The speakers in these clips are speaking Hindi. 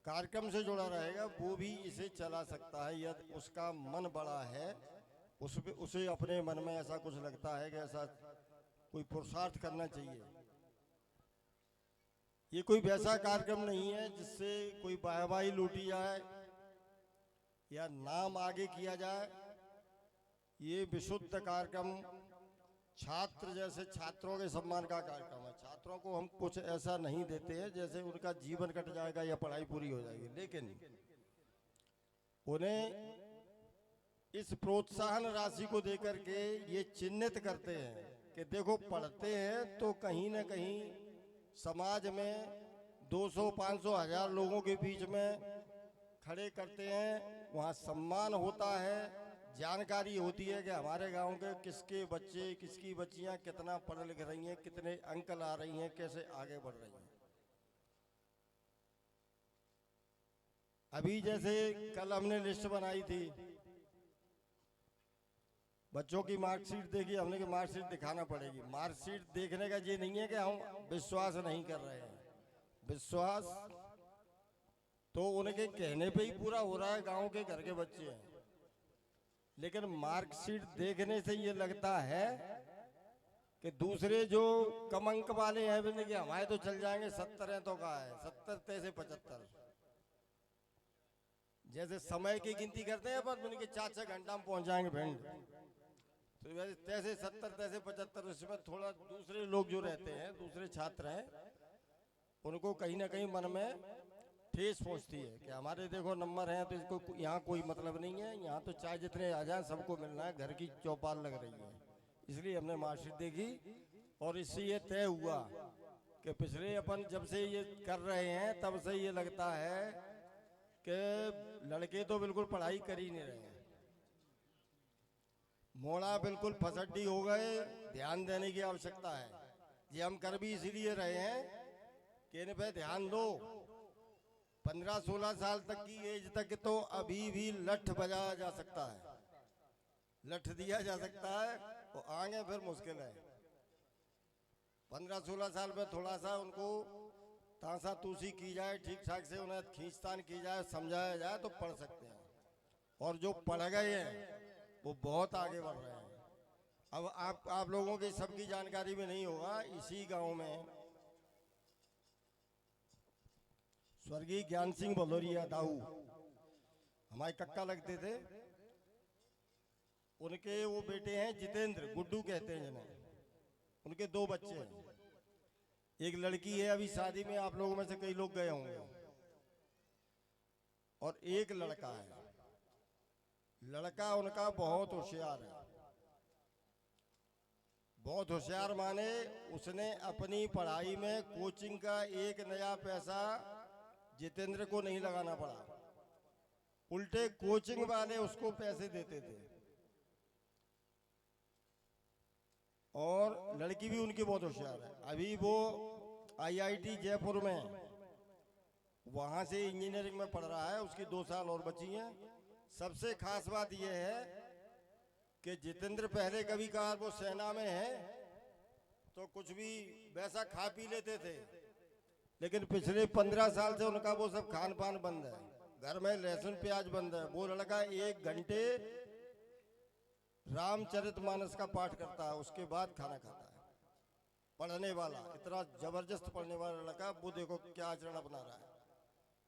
कार्यक्रम से जुड़ा रहेगा वो भी इसे चला सकता है, यदि उसका मन बड़ा है, उसे अपने मन में ऐसा कुछ लगता है कि ऐसा कोई पुरुषार्थ करना चाहिए। ये कोई वैसा कार्यक्रम नहीं है जिससे कोई वाहवाही लूटी जाए या नाम आगे किया जाए। ये विशुद्ध कार्यक्रम छात्र जैसे छात्रों के सम्मान का कार्यक्रम है। छात्रों को हम कुछ ऐसा नहीं देते हैं जैसे उनका जीवन कट जाएगा या पढ़ाई पूरी हो जाएगी, लेकिन उन्हें इस प्रोत्साहन राशि को देकर के ये चिन्हित करते हैं कि देखो पढ़ते हैं तो कहीं ना कहीं समाज में 200, 500, 1000 लोगों के बीच में खड़े करते हैं, वहाँ सम्मान होता है, जानकारी होती है कि हमारे गांव के किसके बच्चे किसकी बच्चियां कितना पढ़ लिख रही हैं, कितने अंक ला रही हैं, कैसे आगे बढ़ रही हैं। अभी जैसे कल हमने लिस्ट बनाई थी, बच्चों की मार्कशीट देखी हमने कि मार्कशीट दिखाना पड़ेगी। मार्कशीट देखने का ये नहीं है कि हम विश्वास नहीं कर रहे हैं, विश्वास तो उनके कहने पे ही पूरा हो रहा है, गांव के घर के बच्चे हैं। लेकिन मार्कशीट देखने से ये लगता है कि दूसरे जो कम अंक वाले हैं बोले कि हमारे तो चल जाएंगे, 70 हैं तो कहा है 70 से 75, जैसे समय की गिनती करते हैं पर उनके 4-6 घंटा में पहुंच जाएंगे भिंड, तो वैसे तैसे 70 तैसे 75। उसमें थोड़ा दूसरे लोग जो रहते हैं, दूसरे छात्र हैं, उनको कहीं ना कहीं मन में ठेस पहुंचती है कि हमारे देखो नंबर हैं तो इसको यहाँ कोई मतलब नहीं है, यहाँ तो चाहे जितने आ जाए सबको मिलना है, घर की चौपाल लग रही है। इसलिए हमने मार्कशीट देखी और इससे ये तय हुआ कि पिछले अपन जब से ये कर रहे हैं तब से ये लगता है कि लड़के तो बिल्कुल पढ़ाई कर ही नहीं रहे हैं, मोड़ा बिल्कुल फसड्डी हो गए, ध्यान देने की आवश्यकता है। ये हम कर भी इसीलिए रहे हैं कि इन पे ध्यान दो। 15-16 साल तक की एज तक तो अभी भी लठ बजाया जा सकता है, लठ दिया जा सकता है, वो आगे फिर मुश्किल है। 15-16 साल में थोड़ा सा उनको तासा तूसी की जाए, ठीक ठाक से उन्हें खींचतान की जाए, समझाया जाए तो पढ़ सकते हैं। और जो पढ़ गए हैं वो बहुत आगे बढ़ रहे हैं। अब आप लोगों की सबकी जानकारी में नहीं होगा, इसी गांव में स्वर्गीय ज्ञान सिंह भदौरिया दाऊ हमारे कक्का लगते थे, उनके वो बेटे हैं जितेंद्र, गुड्डू कहते हैं जिन्हें, उनके 2 बच्चे हैं। एक लड़की है, अभी शादी में आप लोगों में से कई लोग गए होंगे, और एक लड़का है। लड़का उनका बहुत होशियार है, बहुत होशियार माने उसने अपनी पढ़ाई में कोचिंग का एक नया पैसा जितेंद्र को नहीं लगाना पड़ा, उल्टे कोचिंग वाले उसको पैसे देते थे। और लड़की भी उनकी बहुत होशियार है। अभी वो IIT जयपुर में वहां से इंजीनियरिंग में पढ़ रहा है, उसकी 2 साल और बची हैं। सबसे खास बात यह है कि जितेंद्र पहले कभी कहा वो सेना में है तो कुछ भी वैसा खा पी लेते थे, लेकिन पिछले 15 साल से उनका वो सब खान पान बंद है, घर में लहसुन प्याज बंद है। वो लड़का 1 घंटे रामचरितमानस का पाठ करता है, उसके बाद खाना खाता है। पढ़ने वाला, इतना जबरदस्त पढ़ने वाला लड़का, वो देखो क्या आचरण अपना रहा है।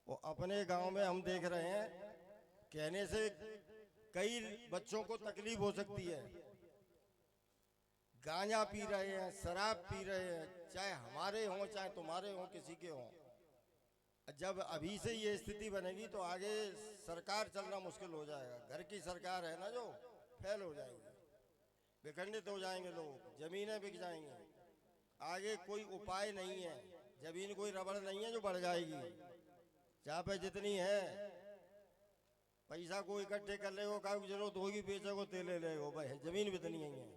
वो अपने गांव में हम देख रहे हैं, कहने से कई बच्चों को तकलीफ हो सकती है, गांजा पी रहे हैं, शराब पी रहे हैं, चाहे हमारे हों चाहे तुम्हारे हों, किसी के हों। जब अभी से ये स्थिति बनेगी तो आगे सरकार चलना मुश्किल हो जाएगा। घर की सरकार है ना जो, फेल हो जाएंगे, विखंडित हो जाएंगे लोग, जमीनें बिक जाएंगी, आगे कोई उपाय नहीं है। जमीन कोई रबड़ नहीं है जो बढ़ जाएगी, जहाँ पे जितनी है पैसा को इकट्ठे कर लेगो, कागज जरूरत होगी बेचोगो तेले लेगो, भाई जमीन भी इतनी ही है,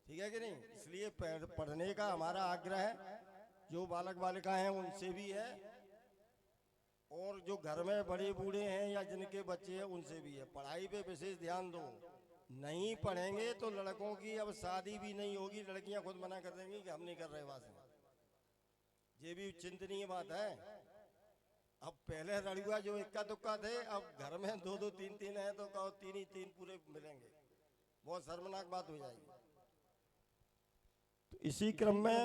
ठीक है कि नहीं। इसलिए पढ़ने का हमारा आग्रह है, जो बालक बालिकाएं हैं उनसे भी है, और जो घर में बड़े बूढ़े हैं या जिनके बच्चे हैं उनसे भी है। पढ़ाई पे विशेष ध्यान दो। नहीं पढ़ेंगे तो लड़कों की अब शादी भी नहीं होगी, लड़कियां खुद मना कर देंगी कि हम नहीं कर रहे वहां से। ये भी चिंतनीय बात है। अब पहले रड़ुआ जो इक्का दुक्का थे, अब घर में दो दो तीन तीन है तो कहो तीन ही तीन पूरे मिलेंगे, बहुत शर्मनाक बात हो जाएगी। तो इसी क्रम में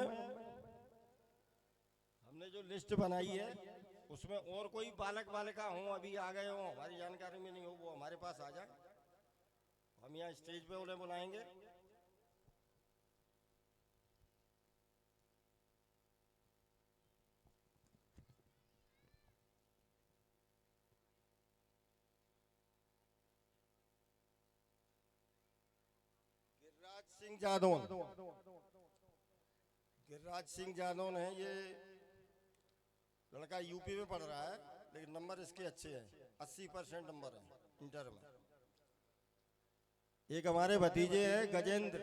हमने जो लिस्ट बनाई है उसमें और कोई बालक बालिका हो अभी आ गए हो हमारी जानकारी में नहीं हो, वो हमारे पास आ जाए, हम यहाँ स्टेज पे उन्हें बुलाएंगे। गिरिराज सिंह जादौन, गिरिराज सिंह जादौन है ये लड़का, यूपी में पढ़ रहा है लेकिन नंबर इसके अच्छे हैं, 80% नंबर है इंटर में। एक हमारे भतीजे हैं गजेंद्र,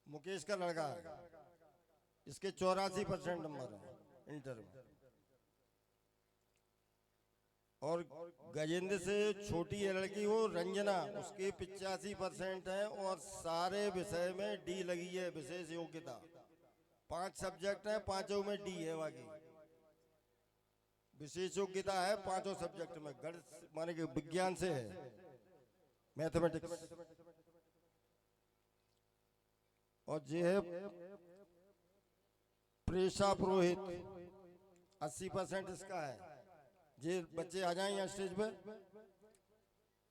मुकेश का लड़का है, इसके 84% नंबर है इंटर में। और गजेंद्र से छोटी है लड़की वो रंजना, उसके 85% है और सारे विषय में डी लगी है, विशेष योग्यता। 5 सब्जेक्ट है, पांचों में डी है, बाकी विशेष योग्यता है पांचों सब्जेक्ट में। गणित माने कि विज्ञान से है, मैथमेटिक्स। और ये है प्रेषा पुरोहित, 80% इसका है। ये बच्चे आ जाएं यहाँ स्टेज पे।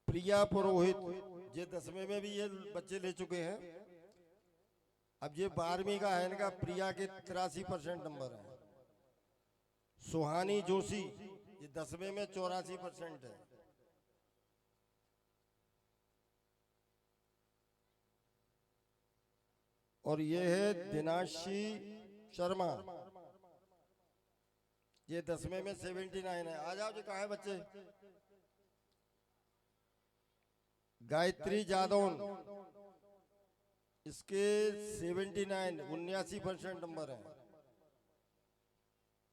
प्रिया पुरोहित, ये 10वीं में भी ये बच्चे ले चुके हैं, अब ये 12वीं का है इनका। प्रिया के 83% नंबर है। सुहानी जोशी, ये 10वीं में 84% है। और ये है दिनाशी शर्मा, ये 10वीं में 79 है। आ जाओ जी, कहाँ है बच्चे। गायत्री जादौन, इसके 79 79% नंबर है।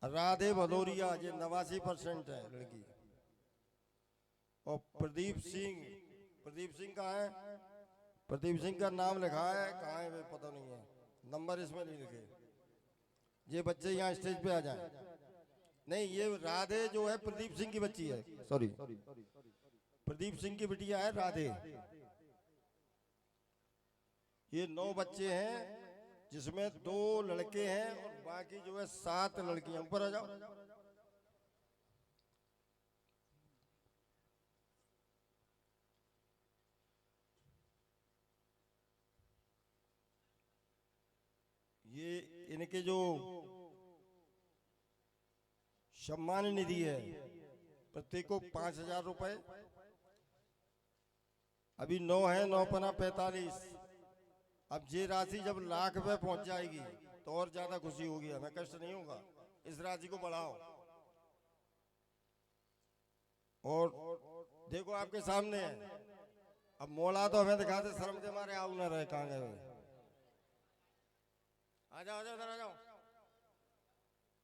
राधे भदौरिया, ये 89% है लड़की। और प्रदीप सिंह, प्रदीप सिंह कहाँ है। प्रदीप सिंह का नाम लिखा है, कहाँ है पता नहीं है, नंबर इसमें नहीं लिखे। ये बच्चे यहाँ स्टेज पे आ जाएं। नहीं, ये राधे जो है प्रदीप सिंह की बच्ची है, सॉरी प्रदीप सिंह की बिटिया है राधे। ये 9 बच्चे हैं जिसमें 2 लड़के हैं और बाकी जो है 7 लड़कियां। ऊपर आ जाओ। ये इनके जो सम्मान निधि है, प्रत्येक को 5,000 रुपए। अभी 9 है, 9 पना 45। अब ये राशि जब लाख पे पहुंच जाएगी तो और ज्यादा खुशी होगी, हमें कष्ट नहीं होगा। इस राशि को बढ़ाओ। और देखो आपके सामने है, अब मोला तो हमें दिखाते शर्म के मारे आऊ ना रहे, कहाँ गए। आ जाओ, आ जाओ, इधर आ जाओ।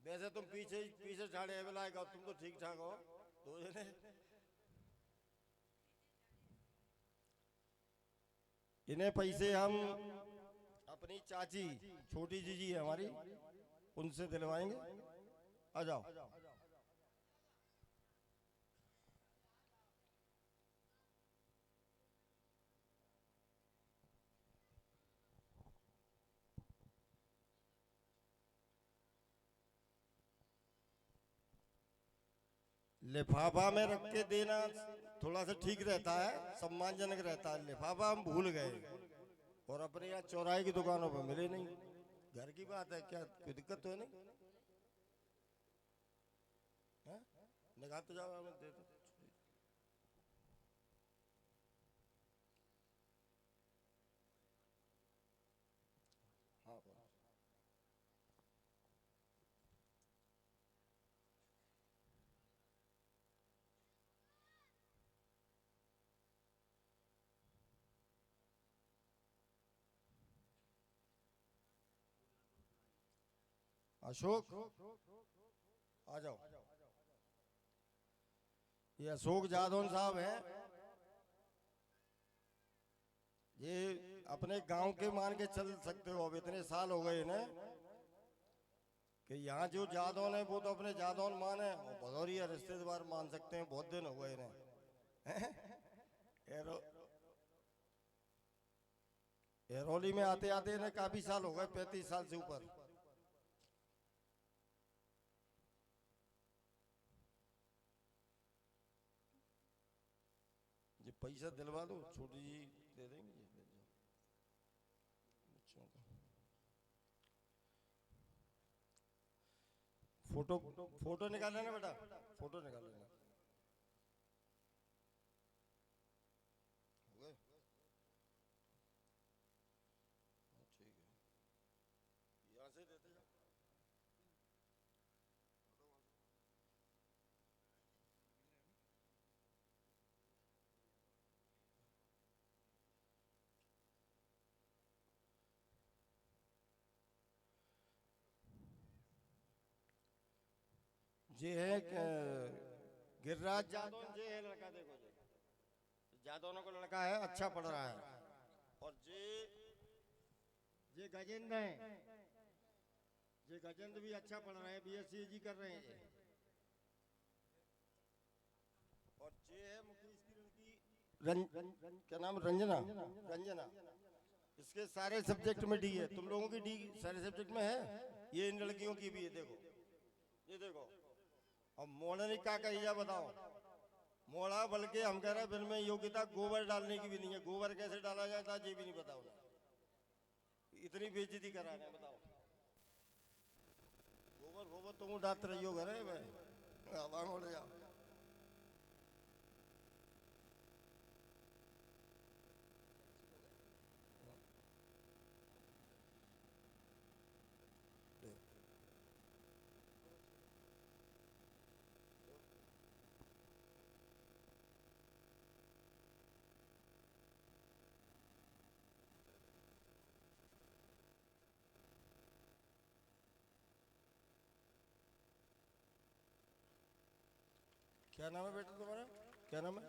वैसे तुम पीछे पीछे ठाड़े है लाएगा, तुम तो ठीक ठाक हो 2 जने। इन्हें पैसे हम अपनी चाची छोटी जीजी है हमारी, उनसे दिलवाएंगे। आ जाओ। लिफाफा में रख के देना थोड़ा सा ठीक रहता है, सम्मानजनक रहता है। लिफाफा हम भूल गए और अपने यहाँ चौराहे की दुकानों पर मिले नहीं। घर की बात है, क्या कोई दिक्कत तो है नहीं। निकालते जाओ, हमें दे दो। हाँ, अशोक आ जाओ। ये अशोक जादौन साहब हैं, ये अपने गांव के मान के चल सकते हो। अब इतने साल हो गए इन्हें कि यहाँ जो जादौन है वो तो अपने जादौन माने और भदौरिया रिश्तेदार मान सकते हैं। बहुत दिन हो गए इन्हें एरोली में आते आते इन्हें काफी साल हो गए, 35 साल से ऊपर। ये पैसा दिलवा दो, छोटी जी दे देंगे बच्चों का। फोटो फोटो निकाल लेना बेटा, फोटो निकाल लेना। हो गए? ठीक है, यहाँ से देते जाओ। ये है गिरिराज जादौन, ये है लड़का, देखो जी जादौनों का लड़का है, अच्छा पढ़ रहा है। और ये गजेंद्र है, ये गजेंद्र भी अच्छा पढ़ रहे हैं, बीएससी जी कर रहे हैं ये। और ये है मुकेश की लड़की क्या नाम, रंजना, रंजना। इसके सारे सब्जेक्ट में डी है, तुम लोगों की डी सारे सब्जेक्ट में है, ये इन लड़कियों की भी है। देखो ये देखो। अब मोड़ने का कहिए बताओ, मोड़ा बल्कि हम कह रहे हैं बिल में योग्यता गोबर डालने की भी नहीं है। गोबर कैसे डाला जाता है ये भी नहीं पता उन्हें, इतनी बेइज्जती करा रहे हैं बताओ। गोबर गोबर तुम डालते रहियो घर है भाई, हवा में उड़ जाओ। क्या नाम है बेटा तुम्हारा, क्या नाम है?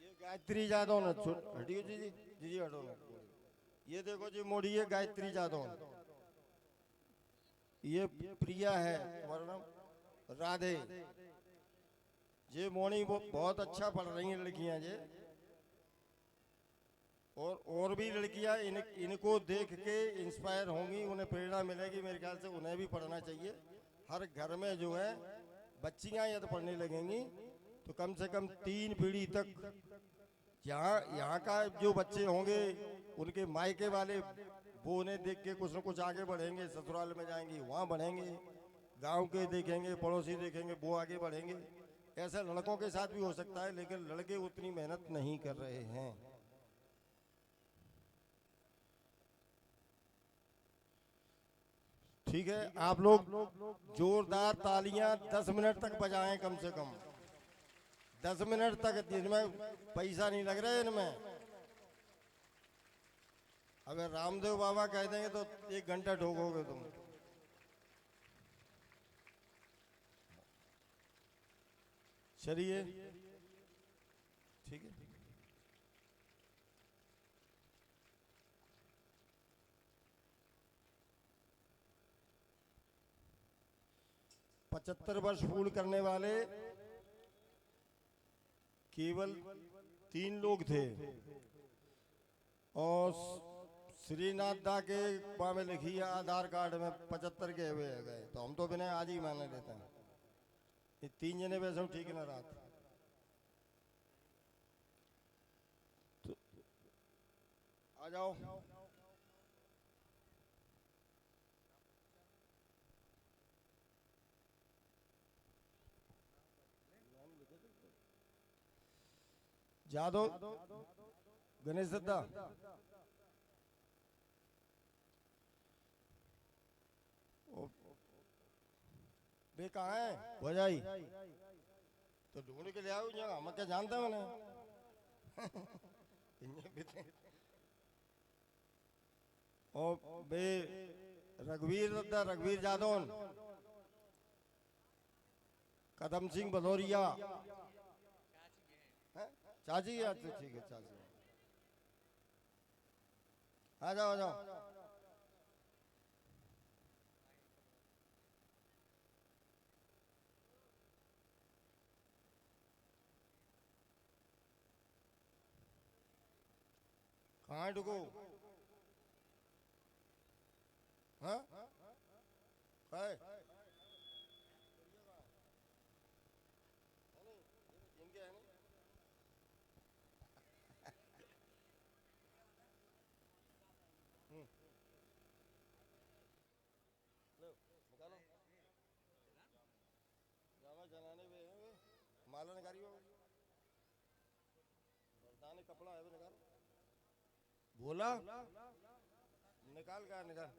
ये गायत्री जादौन, हटियो जी जी जी जी हटो ना। ये देखो जी मोड़ी है गायत्री जादौन, ये प्रिया है, तुम्हारा नाम राधे। ये मोनी वो बहुत अच्छा पढ़ रही हैं लड़कियां ये। और भी लड़कियां इनको देख के इंस्पायर होंगी, उन्हें प्रेरणा मिलेगी। मेरे ख्याल से उन्हें भी पढ़ना चाहिए। हर घर में जो है बच्चियां यदि पढ़ने लगेंगी तो कम से कम 3 पीढ़ी तक यहाँ का जो बच्चे होंगे उनके मायके वाले वो उन्हें देख के कुछ न कुछ आगे बढ़ेंगे, ससुराल में जाएंगी वहाँ बढ़ेंगे, गांव के देखेंगे, पड़ोसी देखेंगे, वो आगे बढ़ेंगे। ऐसा लड़कों के साथ भी हो सकता है, लेकिन लड़के उतनी मेहनत नहीं कर रहे हैं। ठीक है, आप लोग जोरदार तालियां 10 मिनट तक बजाएं, कम से कम 10 मिनट तक। इनमें पैसा नहीं लग रहा है इनमें। अगर रामदेव बाबा कह देंगे तो 1 घंटा ठोकोगे तुम। चलिए ठीक है। पचहत्तर वर्ष पूर्ण करने वाले केवल 3 लोग थे और श्रीनाथ दा के में लिखी है आधार कार्ड में 75 के हुए गए, तो हम तो बिना आज ही माने लेते हैं। ये 3 जने वैसे ठीक ना रात तो आ जाओ। जादव गणेश दत्ता, वे कहाँ है भजाई, तो ढूंढ के ले आओ। यहाँ हम क्या जानते हैं उन्हें और बे रघुवीर दत्ता, रघुवीर जादौन, कदम सिंह भदौरिया, चाची है, अच्छा ठीक है चाची। आ जाओ आ जाओ। कहाँ ढुको? हाँ है इनके है नहीं। हम्म, लो निकालो। जावा जनाने पे है वे, माला निकाली हो, मर्दाने कपड़ा है वो निकाल। बोला निकाल का निकाल।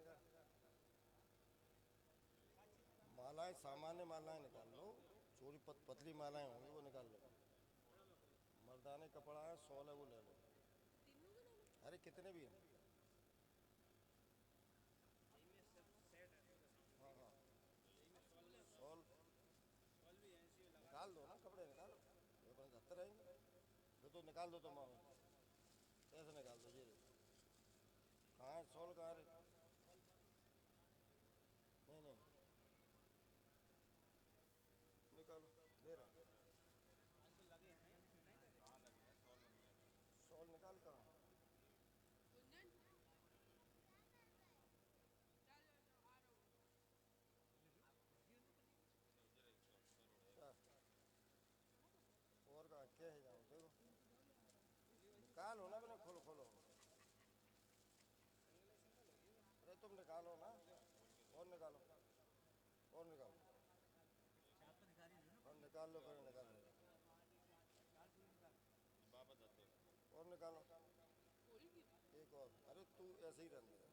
मालाएं सामान्य मालाएं निकाल लो, छोटी पतली मालाएं होंगी वो निकाल लो। मर्दाने कपड़ा है, सॉल है वो ले लो। अरे कितने भी हैं। हाँ हाँ सॉल निकाल दो ना, कपड़े निकालो, ये अपन जाते रहेंगे। ये तो निकाल दो तुम, ऐसे निकाल दो ये। कहाँ है सॉल, कहाँ है? नहीं नहीं निकालो, दे रहा हूँ। सॉल निकाल कहाँ? क्या और कहाँ क्या है, जाओ देखो, निकालो ना, मैंने खोलो खोलो। अरे तुम निकालो ना, और निकालो, और निकालो, और निकाल लो, फिर निकाल लो, और निकालो एक और। अरे तू ऐसे ही रहने दे।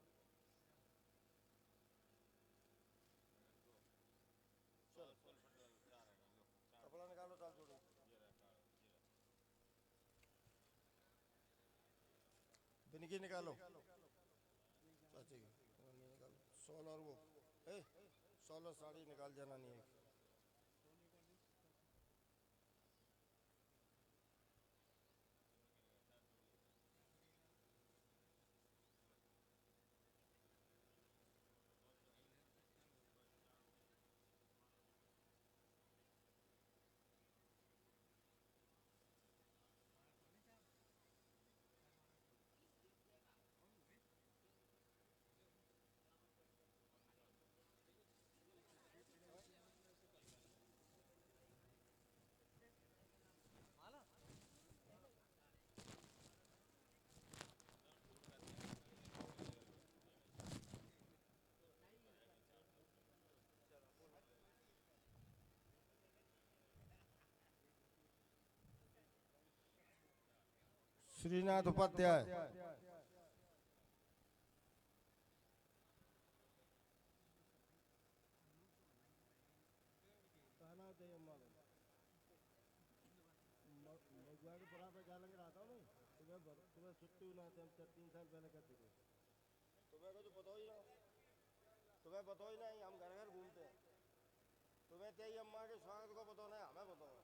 चल कपड़ा निकालो, डाल जोड़ी। बिनकी निकालो चाची की, नहीं निकालो। सॉल और वो ए, सॉल और साड़ी निकाल जाना नहीं है। श्रीनाथ उपाध्याय। मगुआ के पुरा पे क्या लग रहा था नहीं, तुम्हें छुट्टी ना थे, हम 3 साल पहले कर चुके। तुम्हें को तो पता ही ना, तुम्हें पता ही नहीं, हम घर घर घूमते हैं। तुम्हें तेरी अम्मा के स्वागत को पता नहीं, हमें बताओ।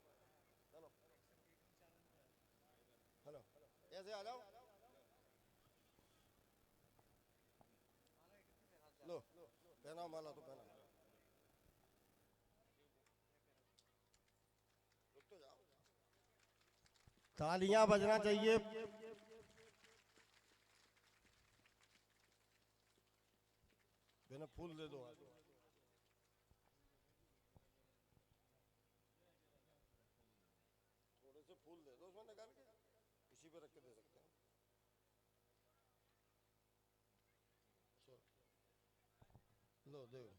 चलो हेलो, ऐसे आ जाओ। लो पहना माला तो पहना, रुक तो जाओ। तालियां बजना चाहिए। मैंने फूल दे दो, थोड़े से फूल दे दो उसमें निकाल के, इसी पे रख के दे सकते हैं। चलो लो दे लो।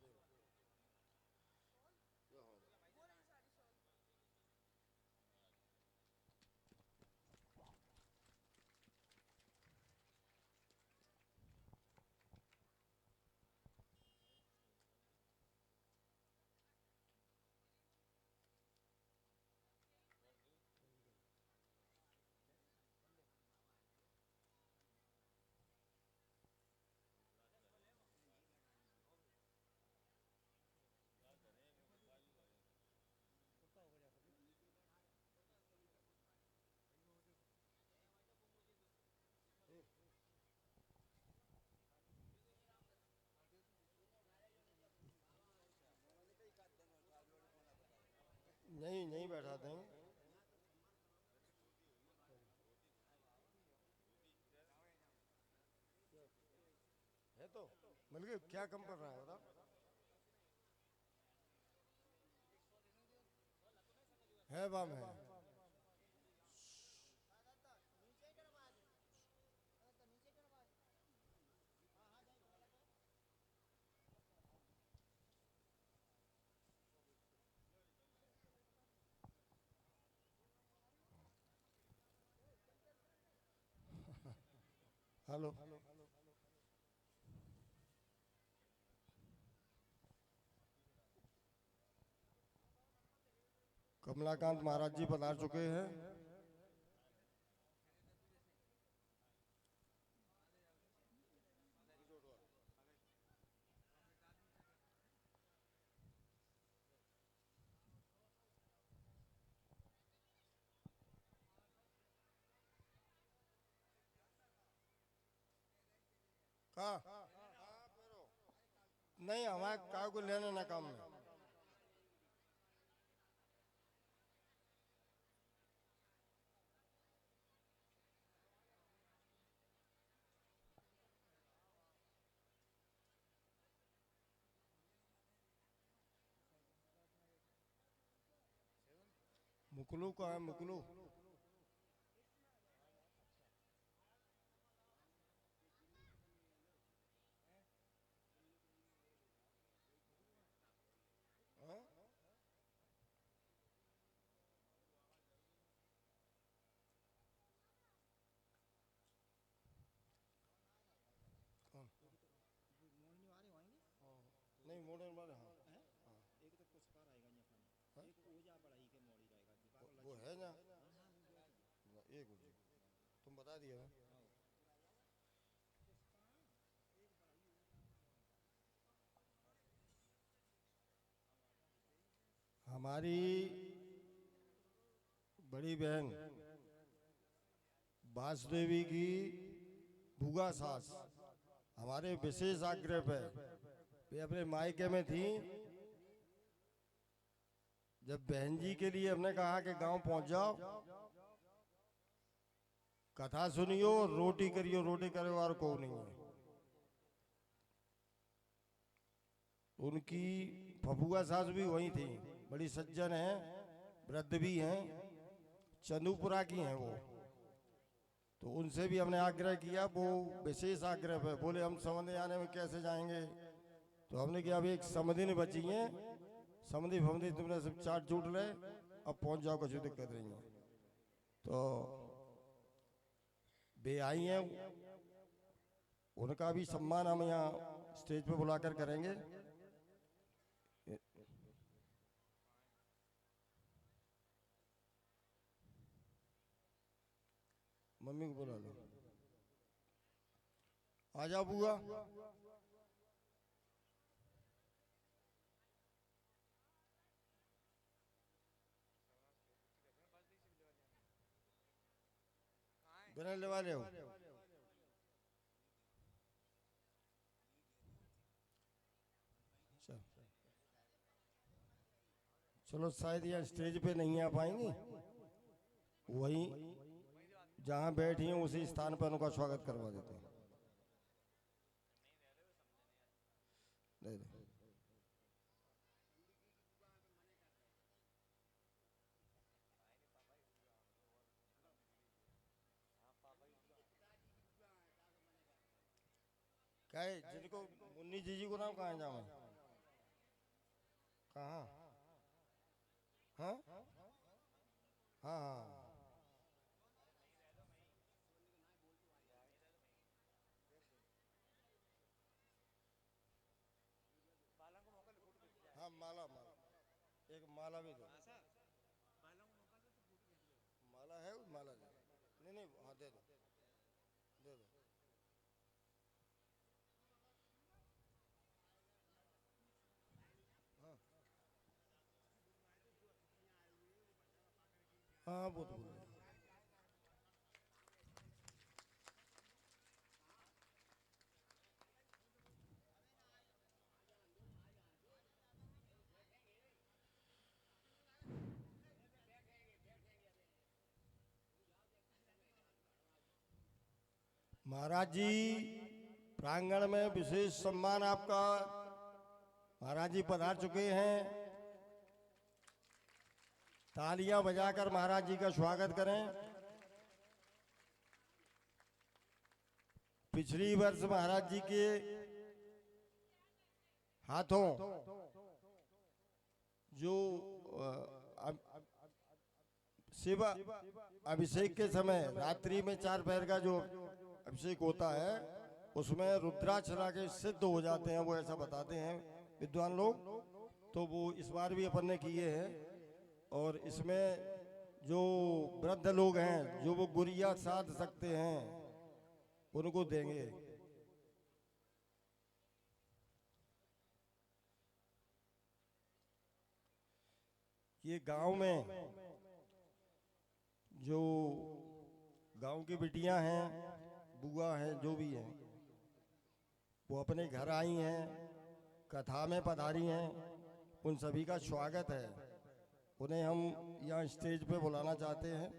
नहीं नहीं बैठाते हैं। मिल गए, क्या कम कर रहा है बताओ। है बाम है। हेलो। कमलाकांत महाराज जी पधार चुके हैं। कहा नहीं, हमारे का को लेने ना काम में। मुकलू का है, मुकलू। हाँ? कौन? नहीं, मॉडर्न वाले। हाँ हाँ। हाँ? वो है ना, एक जी तुम बता दिया ना। हमारी बड़ी बहन वासुदेवी की भूगा सास हमारे विशेष आग्रह पे वे अपने मायके में थी। जब बहन जी के लिए हमने कहा कि गांव पहुंच जाओ, कथा सुनियो, रोटी करियो, रोटी करे और को नहीं है। उनकी फफुआ सास भी वही थी, बड़ी सज्जन है, वृद्ध भी हैं, चंदूपुरा की हैं वो। तो उनसे भी हमने आग्रह किया, वो विशेष आग्रह पे बोले हम समझने आने में कैसे जाएंगे। तो हमने कहा अभी एक समधिन बची हैं, समधि फमधि तुमने सब चाट चूट ले, अब पहुंच जाओ, कुछ दिक्कत नहीं है। तो वे आई हैं, उनका भी सम्मान हम यहाँ स्टेज पे बुलाकर करेंगे। मम्मी को बुला लो, आ जाओ बुआ। बिना लेवा ले हो। चल। चलो शायद यहाँ स्टेज पे नहीं आ पाएंगी, वहीं जहाँ बैठी हैं उसी स्थान पर उनका स्वागत करवा देते हैं। दे दो। क्या है जिनको मुन्नी जी को नाम कहाँ जाऊँ? कहाँ? हाँ हाँ हाँ। हाँ माला, माला एक माला भी दो। माला है, माला दे। नहीं नहीं, हाँ दे दो, दे दो। हाँ हाँ, वो तो बोल रहे। महाराज जी प्रांगण में विशेष सम्मान आपका महाराज जी पधार चुके हैं। तालियां बजाकर महाराज जी का स्वागत करें। पिछली वर्ष महाराज जी के हाथों जो शिव अभिषेक के समय रात्रि में 4 पैर का जो अभिषेक होता है उसमें रुद्राक्ष के सिद्ध हो जाते हैं, वो ऐसा बताते हैं विद्वान लोग। तो वो इस बार भी अपन ने किए हैं और इसमें जो वृद्ध लोग हैं जो वो गुरिया साध सकते हैं उनको देंगे। ये गांव में जो गांव की बिटियां हैं, बुआ हैं, जो भी हैं, वो अपने घर आई हैं, कथा में पधारी हैं, उन सभी का स्वागत है। उन्हें हम यहाँ स्टेज पे बुलाना चाहते हैं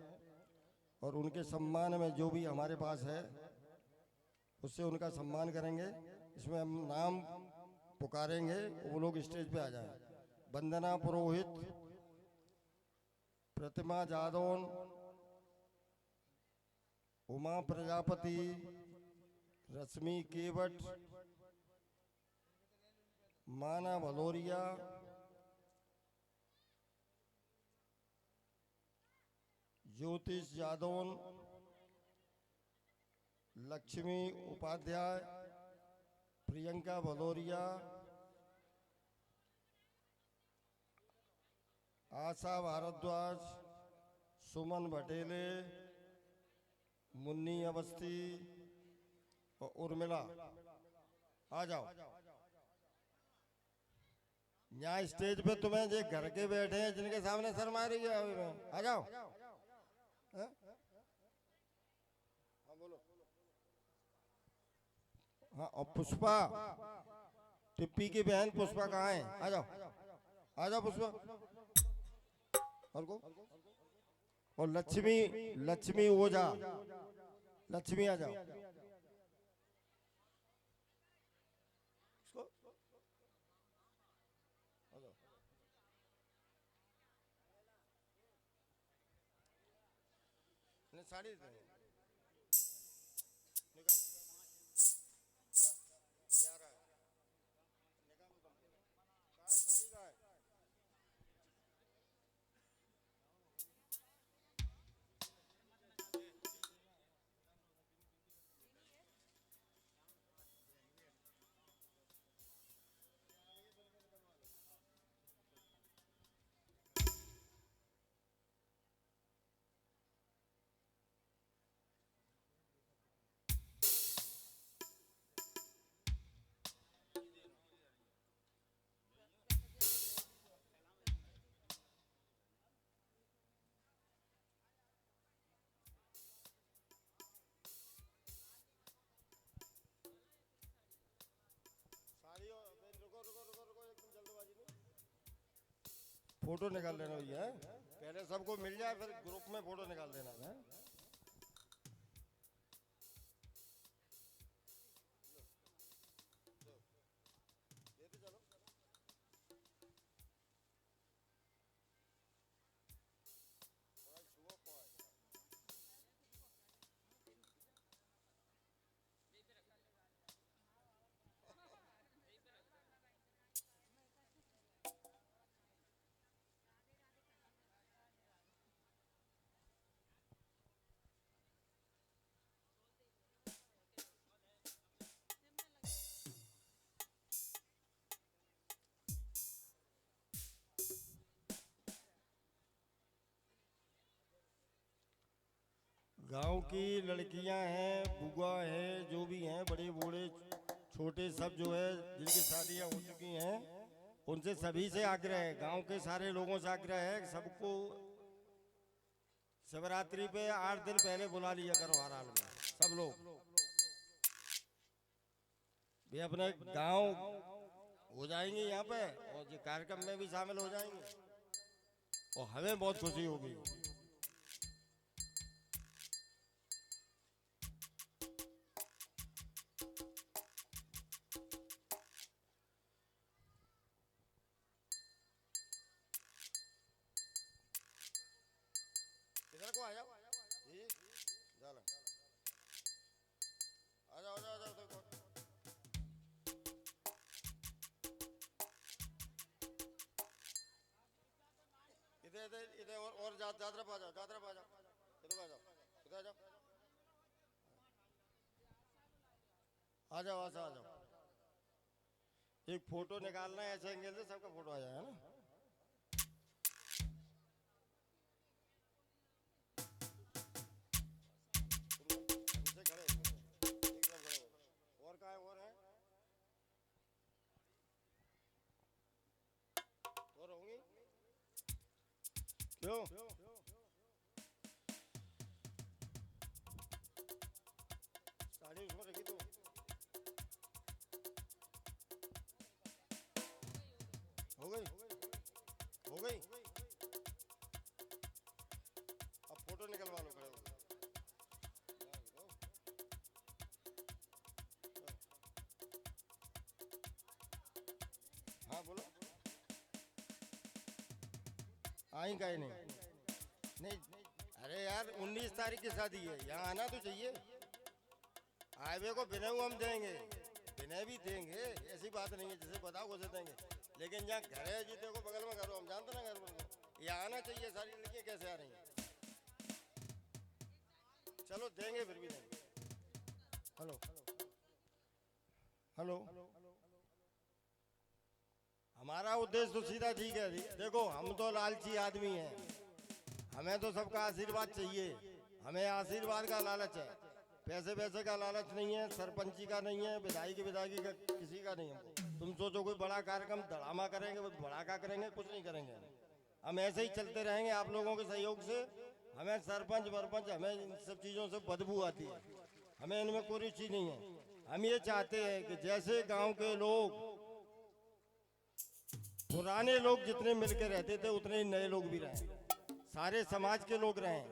और उनके सम्मान में जो भी हमारे पास है उससे उनका सम्मान करेंगे। इसमें हम नाम पुकारेंगे, वो लोग स्टेज पे आ जाएं। वंदना पुरोहित, प्रतिमा जादौन, उमा प्रजापति, रश्मि केवट, माना भलोरिया, ज्योतिष जादौन, लक्ष्मी उपाध्याय, प्रियंका भलोरिया, आशा भारद्वाज, सुमन भटेले, मुन्नी अवस्थी और उर्मिला। आ जाओ यहाँ स्टेज पे। तुम्हें जो घर के बैठे हैं जिनके सामने शर्मा रही है, अभी में आ जाओ। हाँ बोलो। हाँ, और पुष्पा, टिप्पी की बहन पुष्पा कहाँ है? आ जाओ, आ जाओ पुष्पा। और को और लक्ष्मी ओझा, लक्ष्मी आ जाओ। साड़ी फोटो निकाल लेना भैया, पहले सबको मिल जाए फिर ग्रुप में फोटो निकाल देना है। गांव की लड़कियां हैं, बुआ हैं, जो भी हैं, बड़े बूढ़े छोटे सब जो है जिनकी शादियां हो चुकी हैं, उनसे सभी से आग्रह है, गांव के सारे लोगों से आग्रह है, सबको शिवरात्रि पे 8 दिन पहले बुला लिया करो हर हाल में। सब लोग भी अपने गांव हो जाएंगे यहाँ पे और ये कार्यक्रम में भी शामिल हो जाएंगे और हमें बहुत खुशी होगी। दे और ज्यादा पा जाओ, ज्यादा पा जाओ, इधर आ जाओ, इधर आ जाओ, आ जाओ, आ जाओ। एक फोटो निकालना है ऐसे एंगल से सबका फोटो आ जाएगा ना। ऐसे खड़े एकदम खड़े हो। और कहाँ है, और है, और होंगी क्यों? साड़ी उसमें रखी तो हो गई, हो गई। अब फोटो निकलवा लो खड़े हो। हाँ बोलो। आई का ही नहीं। अरे यार 19 तारीख की शादी है, यहाँ आना तो चाहिए। हाईवे को बिना हम देंगे, बिना भी देंगे, ऐसी बात नहीं है, जैसे बताओ वैसे देंगे। लेकिन जहाँ घर है जी, देखो बगल में घर हो, हम जानते ना घर पर, यहाँ आना चाहिए। सारी लड़कियाँ कैसे आ रही हैं? चलो देंगे, फिर भी देंगे। हेलो हेलो, हमारा उद्देश्य तो सीधा ठीक है। देखो हम तो लालची आदमी हैं, हमें तो सबका आशीर्वाद चाहिए। हमें आशीर्वाद का लालच है, पैसे पैसे का लालच नहीं है, सरपंची का नहीं है, विधायकी विधायकी का किसी का नहीं है। तुम सोचो कोई बड़ा कार्यक्रम धड़ामा करेंगे, वो बड़ा का करेंगे, कुछ नहीं करेंगे। हम ऐसे ही चलते रहेंगे आप लोगों के सहयोग से। हमें सरपंच वरपंच, हमें इन सब चीज़ों से बदबू आती है, हमें इनमें कोई रुचि नहीं है। हम ये चाहते हैं कि जैसे गाँव के लोग, पुराने लोग जितने मिलकर रहते थे उतने ही नए लोग भी रहें, सारे समाज के लोग रहें,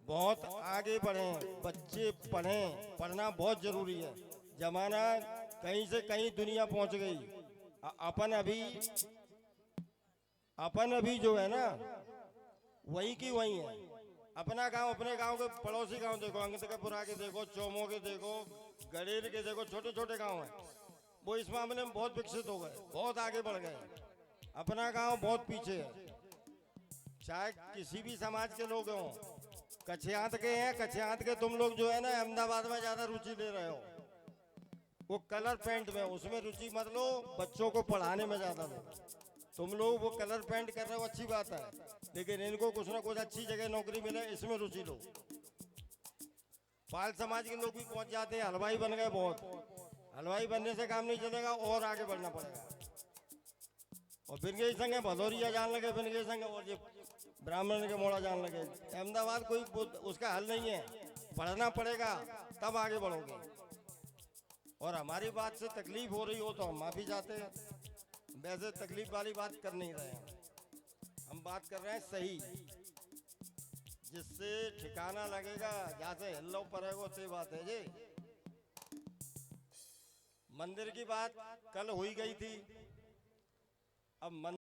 बहुत आगे बढ़ें, बच्चे पढ़ें। पढ़ना बहुत जरूरी है। जमाना कहीं से कहीं दुनिया पहुंच गई। अपन अभी जो है ना वही की वही है। अपना गांव, अपने गांव के पड़ोसी गांव देखो, अंगतपुरा के देखो, चोमो के देखो, गडेर के देखो, छोटे छोटे गांव हैं, वो इस मामले में बहुत विकसित हो गए, बहुत आगे बढ़ गए। अपना गांव बहुत पीछे है। चाहे किसी भी समाज के लोग हों, कछियात के हैं, कछियात के तुम लोग जो है ना अहमदाबाद में ज्यादा रुचि ले रहे हो, वो कलर पेंट में, उसमें रुचि मत लो, बच्चों को पढ़ाने में ज्यादा लो। तुम लोग वो कलर पेंट कर रहे हो, अच्छी बात है, लेकिन इनको कुछ ना कुछ अच्छी जगह नौकरी मिले, इसमें रुचि लो। पाल समाज के लोग भी पहुंच जाते हैं, हलवाई बन गए बहुत। हलवाई बनने से काम नहीं चलेगा, और आगे बढ़ना पड़ेगा। और बिनगे संग भदौरिया जान लगे, बिनगे संग और ये ब्राह्मण के मोड़ा जान लगे। अहमदाबाद कोई उसका हल नहीं है, पढ़ना पड़ेगा तब आगे बढ़ोगे। और हमारी बात से तकलीफ हो रही हो तो हम माफी चाहते हैं, वैसे तकलीफ वाली बात कर नहीं रहे हैं। हम बात कर रहे हैं सही, जिससे ठिकाना लगेगा, जहाँ से हिल्लो पड़ेगा सही बात है जी। मंदिर की बात कल हुई गई थी, अब